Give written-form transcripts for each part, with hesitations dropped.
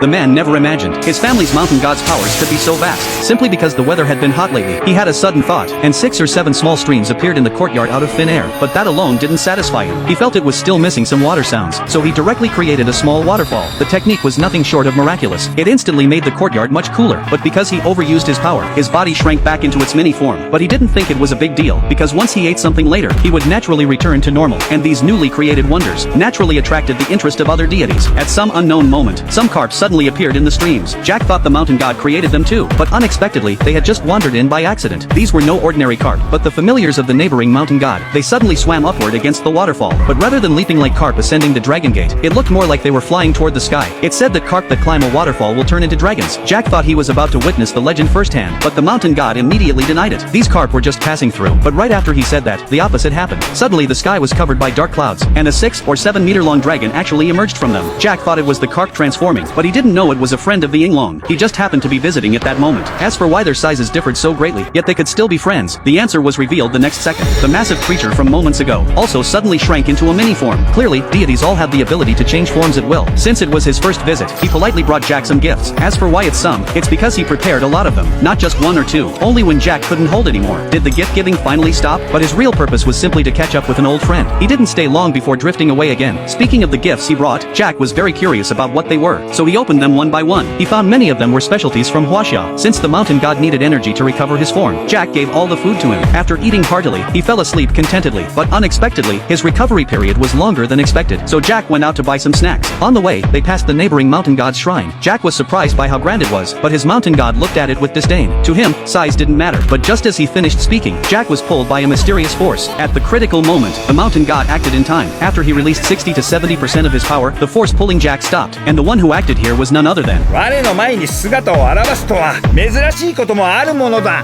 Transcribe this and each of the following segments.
The man never imagined his family's mountain god's powers could be so vast. Simply because the weather had been hot lately, he had a sudden thought, and 6 or 7 small streams appeared in the courtyard out of thin air. But that alone didn't satisfy him. He felt it was still missing some water sounds, so he directly created a small waterfall. The technique was nothing short of miraculous. It instantly made the courtyard much cooler, but because he overused his power, his body shrank back into its mini form. But he didn't think it was a big deal, because once he ate something later, he would naturally return to normal, and these newly created wonders naturally attracted the interest of other deities. At some unknown moment, some carp suddenly appeared in the streams. Jack thought the mountain god created them too, but unexpectedly, they had just wandered in by accident. These were no ordinary carp, but the familiars of the neighboring mountain god. They suddenly swam upward against the waterfall, but rather than leaping like carp ascending the dragon gate, it looked more like they were flying toward the sky. It said that carp that climb a waterfall will turn into dragons. Jack thought he was about to witness the legend firsthand, but the mountain god immediately denied it. These carp were just passing through, but right after he said that, the opposite happened. Suddenly the sky was covered by dark clouds, and a 6 or 7 meter long dragon actually emerged from them. Jack thought it was the carp transforming, but he didn't know it was a friend of the Yinglong. He just happened to be visiting at that moment. As for why their sizes differed so greatly, yet they could still be friends, the answer was revealed the next second. The massive creature from moments ago also suddenly shrank into a mini form. Clearly, deities all have the ability to change forms at will. Since it was his first visit, he politely brought Jack some gifts. As for why it's some, it's because he prepared a lot of them, not just 1 or 2. Only when Jack couldn't hold anymore did the gift giving finally stop, but his real purpose was simply to catch up with an old friend. He didn't stay long before drifting away again. Speaking of the gifts he brought, Jack was very curious about what they were, so he opened them one by one. He found many of them were specialties from Huaxia. Since the mountain god needed energy to recover his form, Jack gave all the food to him. After eating heartily, he fell asleep contentedly, but unexpectedly, his recovery period was longer than expected, so Jack went out to buy some snacks. On the way, they passed the neighboring mountain god's shrine. Jack was surprised by how grand it was, but his mountain god looked at it with disdain. To him, size didn't matter, but just as he finished speaking, Jack was pulled by a mysterious force. At the critical moment, the mountain god acted in time. After he released 60 to 70% of his power, the force pulling Jack stopped, and the one who acted here was none other than 我の前に姿を現すとは珍しいこともあるものだ。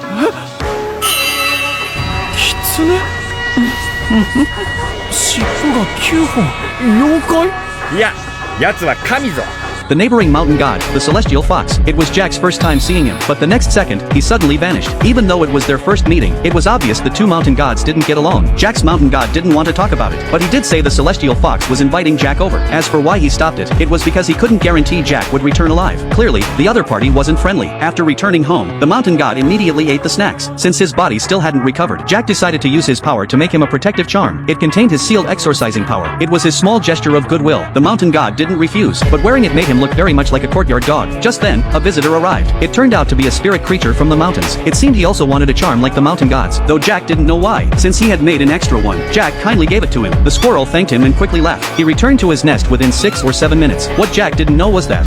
キツネ尻尾が9本妖怪いや、奴は神ぞ。 the neighboring mountain god, the celestial fox. It was Jack's first time seeing him, but the next second, he suddenly vanished. Even though it was their first meeting, it was obvious the two mountain gods didn't get along. Jack's mountain god didn't want to talk about it, but he did say the celestial fox was inviting Jack over. As for why he stopped it, it was because he couldn't guarantee Jack would return alive. Clearly, the other party wasn't friendly. After returning home, the mountain god immediately ate the snacks. Since his body still hadn't recovered, Jack decided to use his power to make him a protective charm. It contained his sealed exorcising power. It was his small gesture of goodwill. The mountain god didn't refuse, but wearing it made him look very much like a courtyard dog. Just then, a visitor arrived. It turned out to be a spirit creature from the mountains. It seemed he also wanted a charm like the mountain gods, though Jack didn't know why. Since he had made an extra one, Jack kindly gave it to him. The squirrel thanked him and quickly left. He returned to his nest within 6 or 7 minutes. What Jack didn't know was that